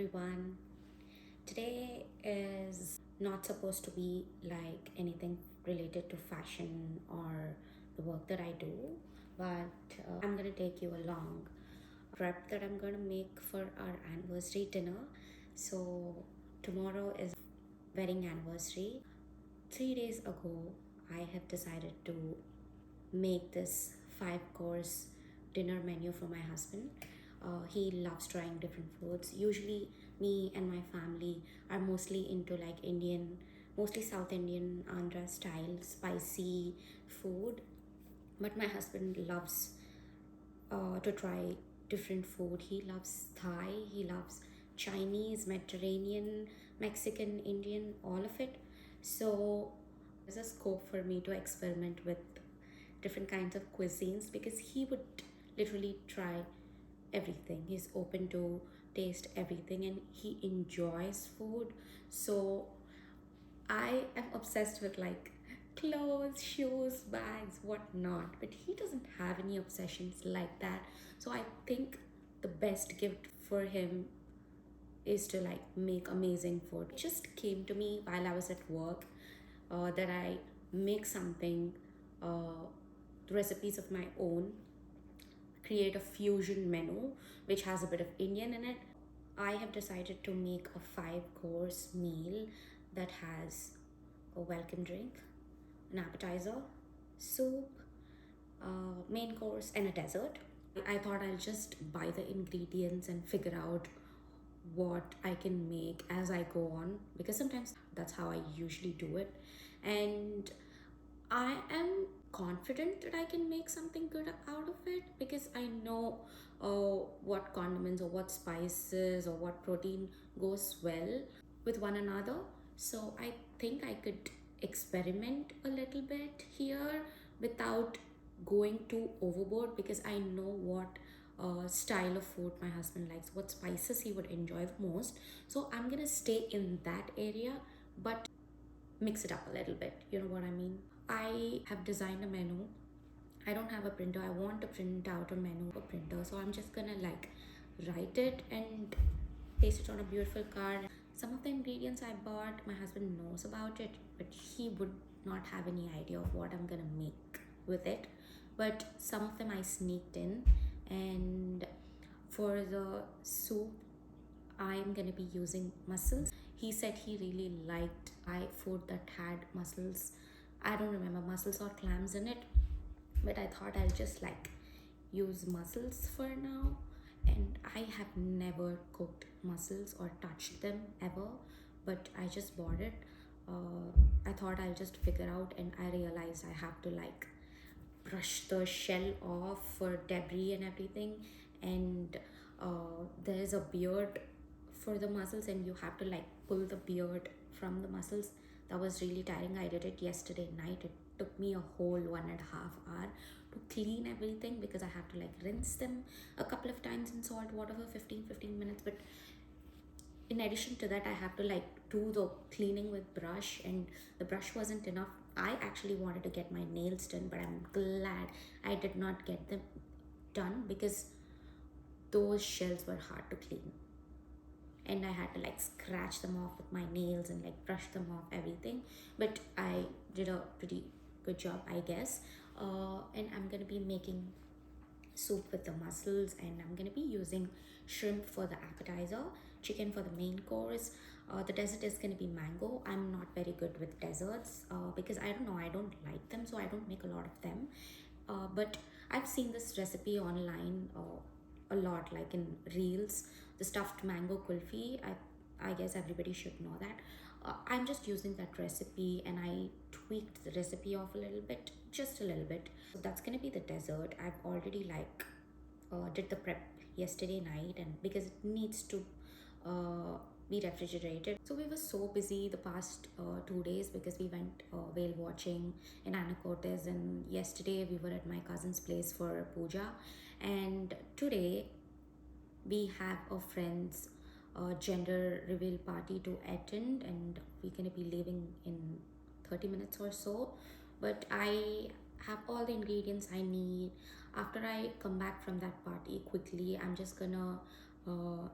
everyone. Today is not supposed to be like anything related to fashion or the work that I do, but I'm gonna take you along prep that I'm gonna make for our anniversary dinner. So, tomorrow is wedding anniversary. 3 days ago, I have decided to make this 5 course dinner menu for my husband. He loves trying different foods. Usually, me and my family are mostly into like Indian, mostly South Indian, Andhra style, spicy food. But my husband loves to try different food. He loves Thai, he loves Chinese, Mediterranean, Mexican, Indian, all of it. So there's a scope for me to experiment with different kinds of cuisines because he would literally try everything. He's open to taste everything and he enjoys food. So I am obsessed with like clothes, shoes, bags, whatnot, but he doesn't have any obsessions like that. So I think the best gift for him is to like make amazing food. It just came to me while I was at work that I make something, uh, recipes of my own, create a fusion menu which has a bit of Indian in it. I have decided to make a 5 course meal that has a welcome drink, an appetizer, soup, main course, and a dessert. I thought I'll just buy the ingredients and figure out what I can make as I go on because sometimes that's how I usually do it. And I am confident that I can make something good out of it because I know what condiments or what spices or what protein goes well with one another. So I think I could experiment a little bit here without going too overboard because I know what style of food my husband likes, what spices he would enjoy the most. So I'm gonna stay in that area but mix it up a little bit. You know what I mean? I have designed a menu. I don't have a printer. I want to print out a menu a printer. So I'm just gonna like write it and paste it on a beautiful card. Some of the ingredients I bought, my husband knows about it, but he would not have any idea of what I'm gonna make with it. But some of them I sneaked in, and for the soup, I'm gonna be using mussels. He said he really liked Thai food that had mussels. I don't remember mussels or clams in it, but I thought I'll just like use mussels for now. And I have never cooked mussels or touched them ever, but I just bought it. I thought I'll just figure out, and I realized I have to like brush the shell off for debris and everything. And there's a beard for the mussels, and you have to like pull the beard from the mussels. That was really tiring. I did it yesterday night. It took me a whole 1.5 hour to clean everything because I have to like rinse them a couple of times in salt water for 15 minutes. But in addition to that, I have to like do the cleaning with brush, and the brush wasn't enough. I actually wanted to get my nails done, but I'm glad I did not get them done because those shells were hard to clean, and I had to like scratch them off with my nails and like brush them off everything. But I did a pretty good job, I guess. And I'm gonna be making soup with the mussels, and I'm gonna be using shrimp for the appetizer, chicken for the main course. The dessert is gonna be mango. I'm not very good with desserts because I don't know, I don't like them, so I don't make a lot of them. But I've seen this recipe online a lot, like in reels, the stuffed mango kulfi. I guess everybody should know that. I'm just using that recipe and I tweaked the recipe off a little bit, just a little bit. So that's gonna be the dessert. I've already like did the prep yesterday night, and because it needs to be refrigerated. So we were so busy the past 2 days because we went whale watching in Anacortes, and yesterday we were at my cousin's place for puja, and today we have a friend's gender reveal party to attend, and we're gonna be leaving in 30 minutes or so. But I have all the ingredients I need. After I come back from that party quickly, I'm just gonna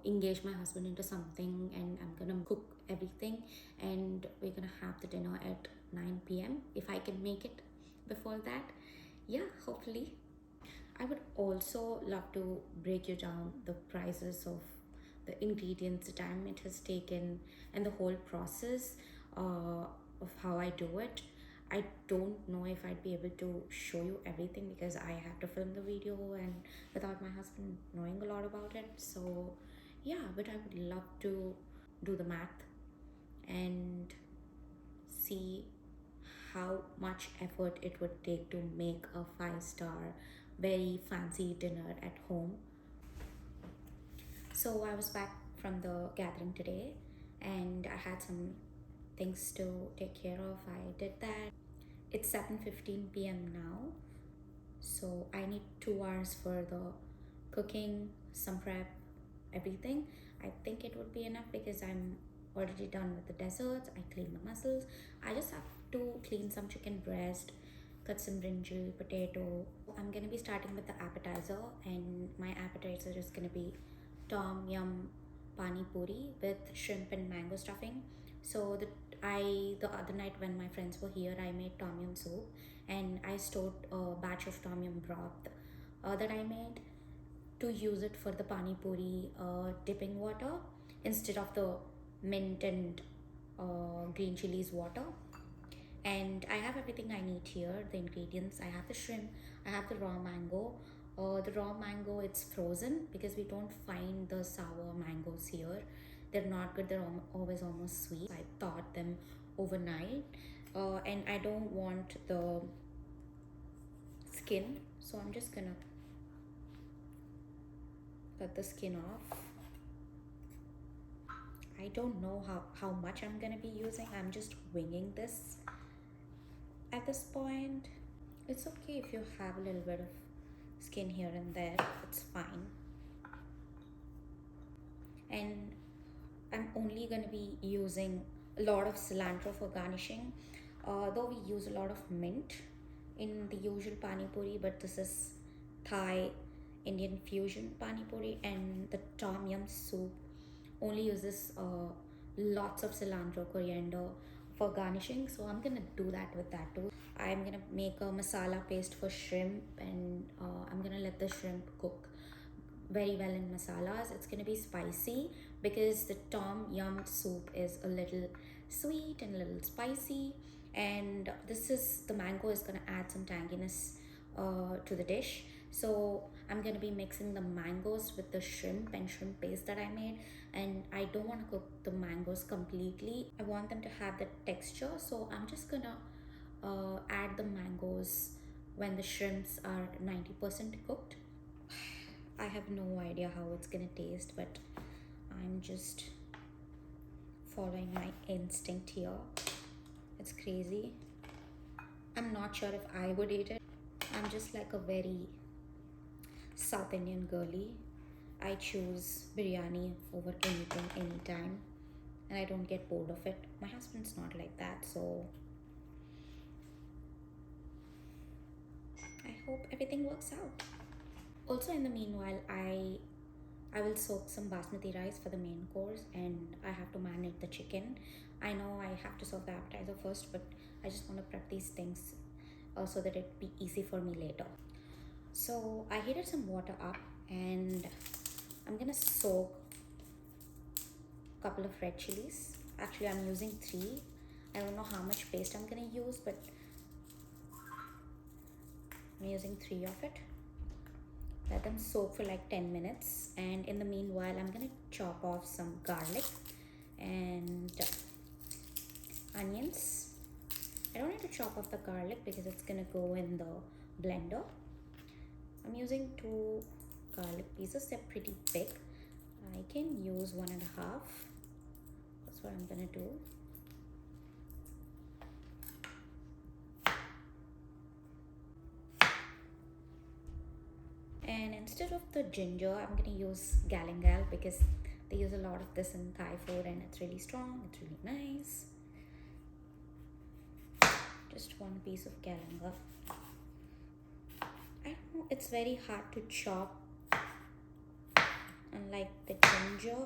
engage my husband into something, and I'm gonna cook everything, and we're gonna have the dinner at 9 p.m. if I can make it before that. Yeah, hopefully. I would also love to break you down the prices of the ingredients, the time it has taken, and the whole process of how I do it. I don't know if I'd be able to show you everything because I have to film the video and without my husband knowing a lot about it. So, yeah, but I would love to do the math and see how much effort it would take to make a five-star, very fancy dinner at home. So I was back from the gathering today and I had some things to take care of. I did that. It's 7:15 p.m. now. So I need 2 hours for the cooking, some prep, everything. I think it would be enough because I'm already done with the desserts. I clean the mussels. I just have to clean some chicken breast, cut some brinjal, potato. I'm gonna be starting with the appetizer, and my appetizer is gonna be tom yum pani puri with shrimp and mango stuffing. So the other night when my friends were here, I made tom yum soup, and I stored a batch of tom yum broth that I made to use it for the pani puri dipping water instead of the mint and green chilies water. And I have everything I need here, the ingredients. I have the shrimp, I have the raw mango. The raw mango, it's frozen because we don't find the sour mangoes here. They're not good, they're always almost sweet. I thawed them overnight, and I don't want the skin, so I'm just gonna cut the skin off. I don't know how much I'm gonna be using. I'm just winging this at this point. It's okay if you have a little bit of skin here and there, it's fine. And I'm only gonna be using a lot of cilantro for garnishing, though we use a lot of mint in the usual pani puri, but this is Thai Indian fusion pani puri, and the tom yum soup only uses lots of cilantro, coriander for garnishing. So I'm gonna do that with that too. I'm gonna make a masala paste for shrimp, and I'm gonna let the shrimp cook very well in masalas. It's gonna be spicy because the tom yum soup is a little sweet and a little spicy, and the mango is gonna add some tanginess to the dish. So I'm gonna be mixing the mangoes with the shrimp and shrimp paste that I made, and I don't want to cook the mangoes completely. I want them to have the texture, so I'm just gonna add the mangoes when the shrimps are 90% cooked. I have no idea how it's gonna taste, but I'm just following my instinct here. It's crazy. I'm not sure if I would eat it. I'm just like a very South Indian girly. I choose biryani over anything, anytime, and I don't get bored of it. My husband's not like that, so I hope everything works out. Also, in the meanwhile, I will soak some basmati rice for the main course, and I have to marinate the chicken. I know I have to serve the appetizer first, but I just want to prep these things so that it be easy for me later. So I heated some water up, and I'm gonna soak a couple of red chilies. Actually, I'm using 3. I don't know how much paste I'm gonna use, but I'm using 3 of it. Let them soak for like 10 minutes, and in the meanwhile I'm gonna chop off some garlic and onions. I don't need to chop off the garlic because it's gonna go in the blender. I'm using 2 garlic pieces, they're pretty big. I can use 1.5. That's what I'm gonna do. And instead of the ginger, I'm gonna use galangal because they use a lot of this in Thai food, and it's really strong, it's really nice. Just 1 piece of galangal. I don't know, it's very hard to chop, unlike the ginger.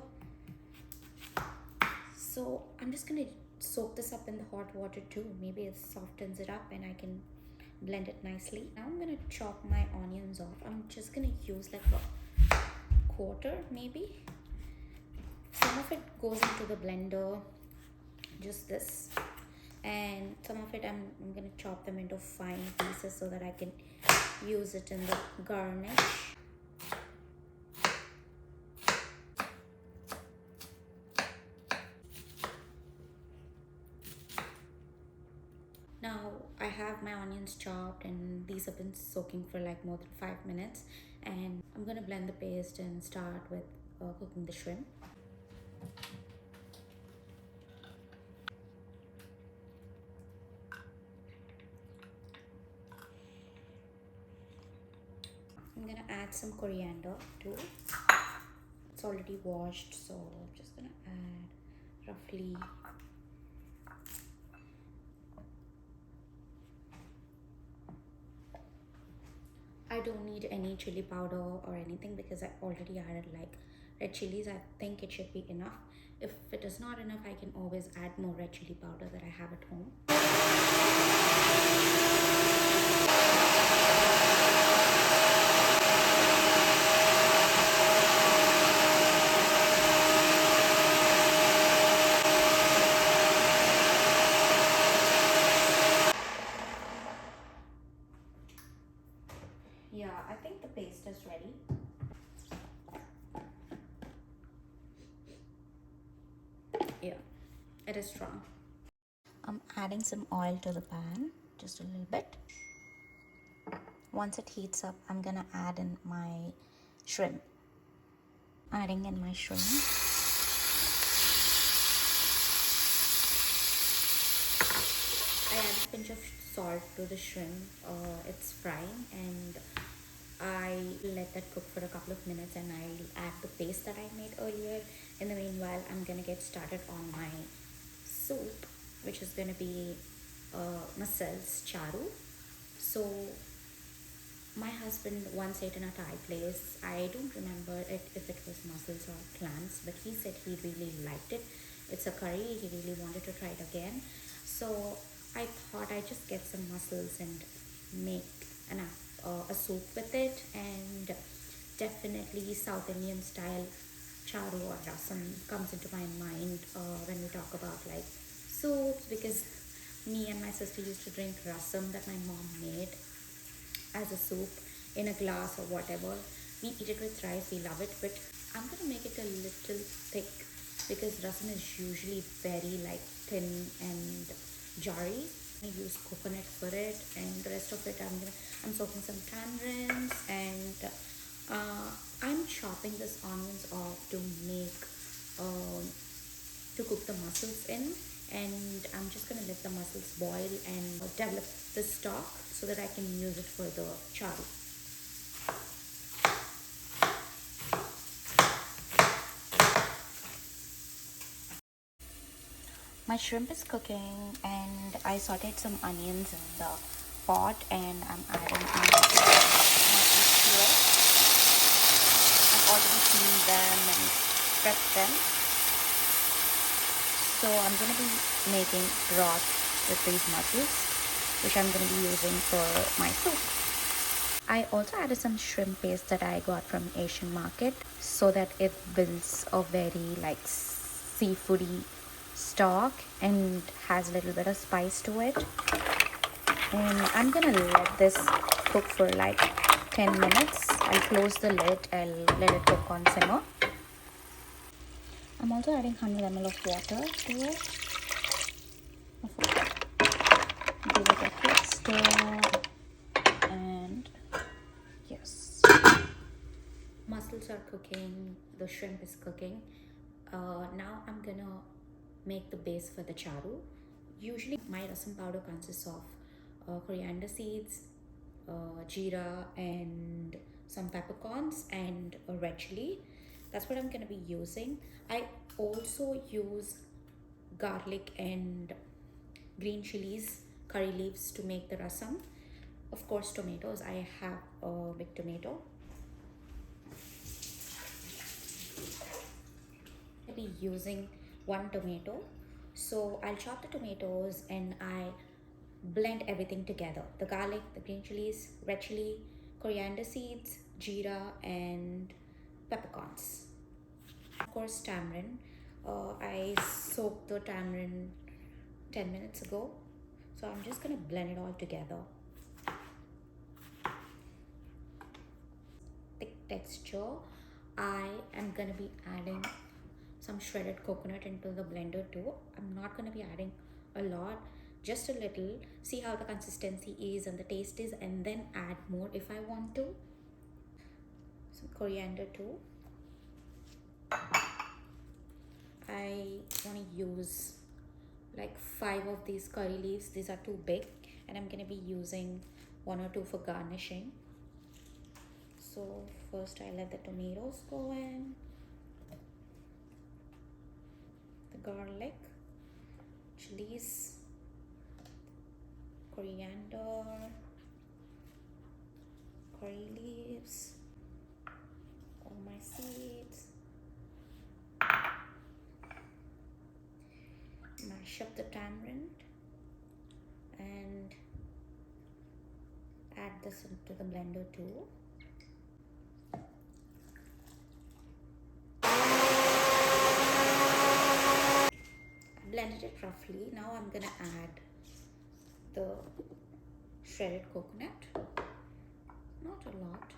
So I'm just gonna soak this up in the hot water too. Maybe it softens it up and I can blend it nicely. Now I'm gonna chop my onions off. I'm just gonna use like a quarter maybe. Some of it goes into the blender, just this, and some of it I'm gonna chop them into fine pieces so that I can use it in the garnish. Now I have my onions chopped and these have been soaking for like more than 5 minutes, and I'm gonna blend the paste and start with cooking the shrimp. I'm gonna add some coriander too. It's already washed, so I'm just gonna add roughly I don't need any chili powder or anything because I already added like red chilies. I think it should be enough. If it is not enough, I can always add more red chili powder that I have at home. Yeah, I think the paste is ready. Yeah, it is strong. I'm adding some oil to the pan, just a little bit. Once it heats up, I'm gonna add in my shrimp. Adding in my shrimp. I add a pinch of salt to the shrimp. It's frying, and I let that cook for a couple of minutes, and I'll add the paste that I made earlier. In the meanwhile, I'm gonna get started on my soup, which is gonna be mussels charu. So my husband once ate in a Thai place. I don't remember if it was mussels or clams, but he said he really liked it. It's a curry. He really wanted to try it again. So I thought I'd just get some mussels and make a soup with it. And definitely South Indian style charu or rasam comes into my mind when we talk about like soups, because me and my sister used to drink rasam that my mom made as a soup in a glass or whatever. We eat it with rice, we love it, but I'm gonna make it a little thick because rasam is usually very like thin and jarry. I use coconut for it, and the rest of it I'm soaking some tamarinds, and I'm chopping this onions off to make to cook the mussels in, and I'm just gonna let the mussels boil and develop the stock so that I can use it for the charu. My shrimp is cooking, and I sauteed some onions in the pot, and I'm adding my mussels to it. I've already cleaned them and prepped them. So I'm going to be making broth with these mussels, which I'm going to be using for my soup. I also added some shrimp paste that I got from Asian market so that it builds a very like seafoody stock and has a little bit of spice to it. And I'm gonna let this cook for like 10 minutes. I'll close the lid, I'll let it cook on simmer. I'm also adding 100 ml of water to it. Give it a quick stir, and yes. Mussels are cooking, the shrimp is cooking. Now I'm gonna make the base for the charu. Usually my rasam powder consists of coriander seeds, jeera, and some peppercorns and a red chili. That's what I'm gonna be using. I also use garlic and green chilies, curry leaves to make the rasam. Of course, tomatoes. I have a big tomato. be using 1 tomato. So I'll chop the tomatoes and I blend everything together. The garlic, the green chilies, red chili, coriander seeds, jeera, and peppercorns. Of course, tamarind. I soaked the tamarind 10 minutes ago. So I'm just gonna blend it all together. Thick texture. I am gonna be adding some shredded coconut into the blender too. I'm not gonna be adding a lot, just a little. See how the consistency is and the taste is, and then add more if I want to. Some coriander too. I want to use like 5 of these curry leaves. These are too big, and I'm gonna be using 1 or 2 for garnishing. So first I let the tomatoes go in, the garlic, chilies, coriander, curry leaves, all my seeds. Mash up the tamarind and add this into the blender too. I blended it roughly. Now I'm gonna add the shredded coconut. Not a lot.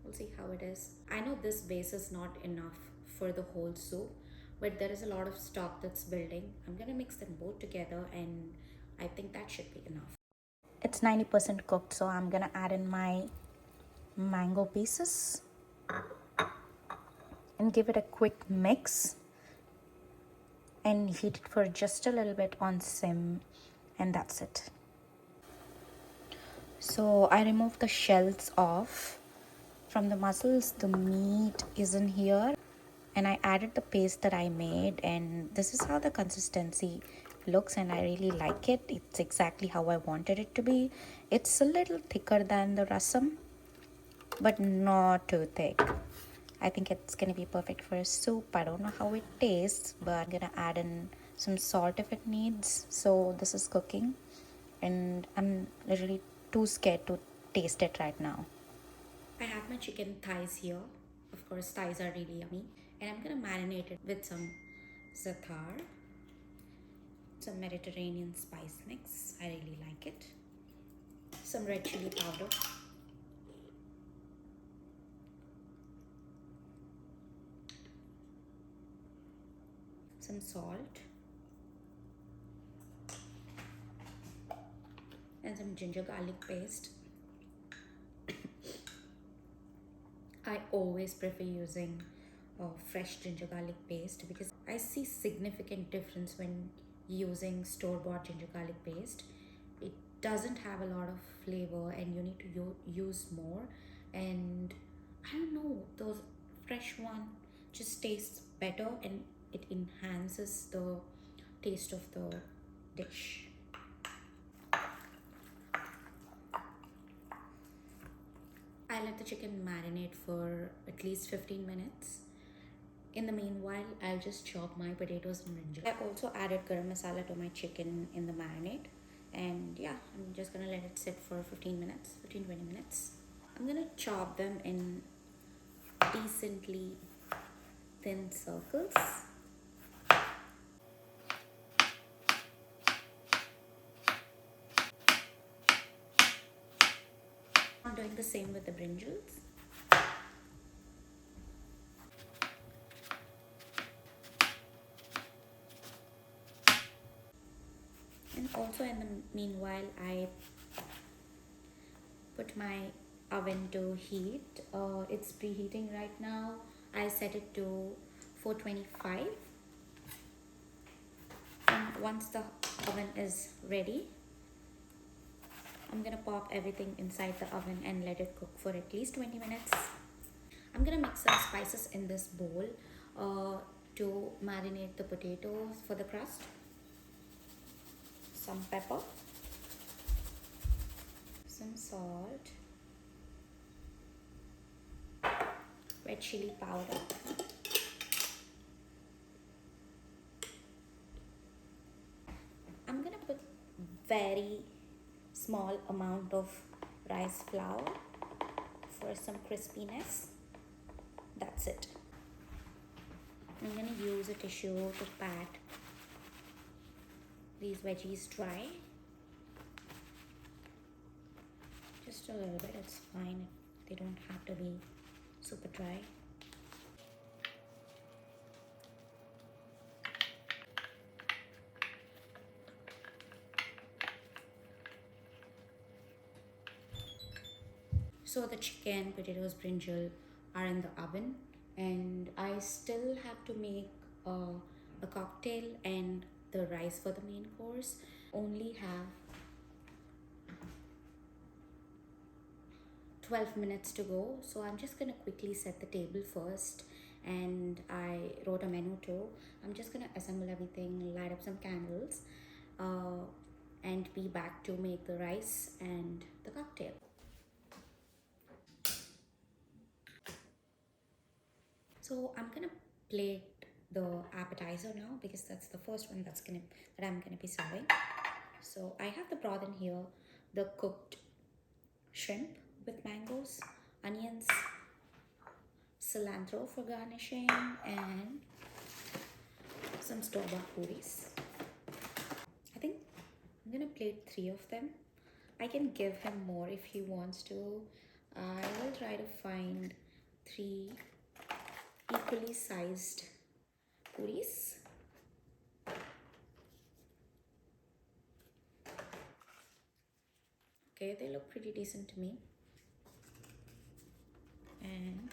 We'll see how it is. I know this base is not enough for the whole soup, but there is a lot of stock that's building. I'm gonna mix them both together, and I think that should be enough. It's 90% cooked, so I'm gonna add in my mango pieces and give it a quick mix and heat it for just a little bit on sim, and that's it. So I removed the shells off from the mussels. The meat is in here, and I added the paste that I made, and this is how the consistency looks, and I really like it. It's exactly how I wanted it to be. It's a little thicker than the rasam, but not too thick. I think it's gonna be perfect for a soup. I don't know how it tastes, but I'm gonna add in some salt if it needs. So this is cooking, and I'm literally too scared to taste it right now. I have my chicken thighs here. Of course, thighs are really yummy. And I'm gonna marinate it with some za'atar, some Mediterranean spice mix. I really like it. Some red chili powder. Some salt. And some ginger garlic paste. I always prefer using fresh ginger garlic paste because I see significant difference when using store-bought ginger garlic paste. It doesn't have a lot of flavor, and you need to use more. And I don't know, those fresh one just tastes better, and it enhances the taste of the dish. I let the chicken marinate for at least 15 minutes. In the meanwhile, I'll just chop my potatoes and brinjal. I also added garam masala to my chicken in the marinade. And yeah, I'm just gonna let it sit for 15 minutes, 15-20 minutes. I'm gonna chop them in decently thin circles. I'm doing the same with the brinjals. And also in the meanwhile, I put my oven to heat. It's preheating right now. I set it to 425. And once the oven is ready, I'm gonna pop everything inside the oven and let it cook for at least 20 minutes. I'm gonna mix some spices in this bowl to marinate the potatoes for the crust. Some pepper, some salt, red chili powder, I'm gonna put very small amount of rice flour for some crispiness. That's it. I'm gonna use a tissue to pat these veggies dry. Just a little bit, it's fine. They don't have to be super dry. So the chicken, potatoes, brinjal are in the oven, and I still have to make a cocktail and the rice for the main course. Only have 12 minutes to go, so I'm just gonna quickly set the table first, and I wrote a menu too. I'm just gonna assemble everything, light up some candles, and be back to make the rice and the cocktail. So I'm gonna plate the appetizer now because that's the first one that I'm gonna be serving. So I have the broth in here, the cooked shrimp with mangoes, onions, cilantro for garnishing, and some store-bought puris. I think I'm gonna plate 3 of them. I can give him more if he wants to. I will try to find 3 equally sized puris. Okay, they look pretty decent to me. And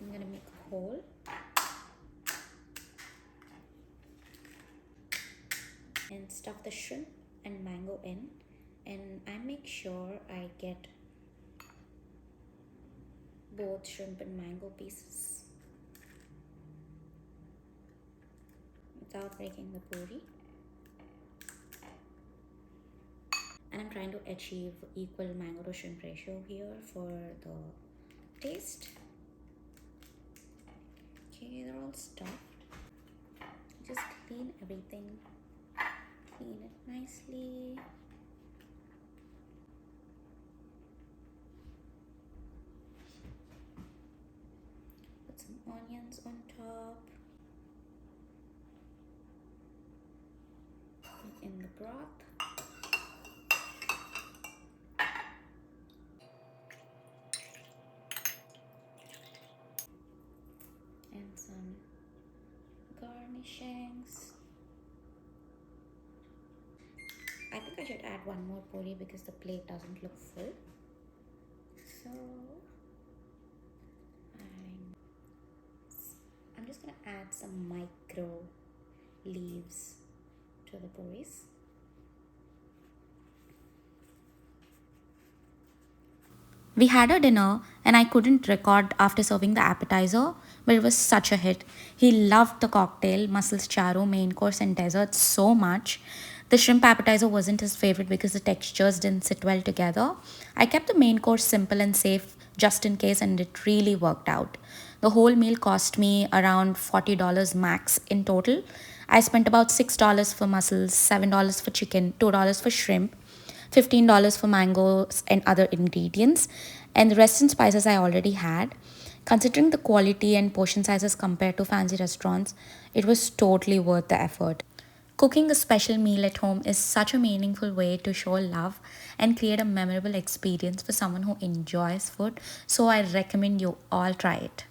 I'm gonna make a hole. And stuff the shrimp and mango in, and I make sure I get both shrimp and mango pieces without breaking the puri. And I'm trying to achieve equal mango to shrimp ratio here for the taste. Okay, they're all stuffed. Just clean everything, clean it nicely. Put some onions on top. Put in the broth. And some garnishings. I think I should add one more puri because the plate doesn't look full. So I'm just gonna add some micro leaves to the puris. We had a dinner and I couldn't record after serving the appetizer, but it was such a hit. He loved the cocktail, mussels charu, main course, and dessert so much. The shrimp appetizer wasn't his favorite because the textures didn't sit well together. I kept the main course simple and safe just in case, and it really worked out. The whole meal cost me around $40 max in total. I spent about $6 for mussels, $7 for chicken, $2 for shrimp, $15 for mangoes and other ingredients, and the rest in spices I already had. Considering the quality and portion sizes compared to fancy restaurants, it was totally worth the effort. Cooking a special meal at home is such a meaningful way to show love and create a memorable experience for someone who enjoys food, so I recommend you all try it.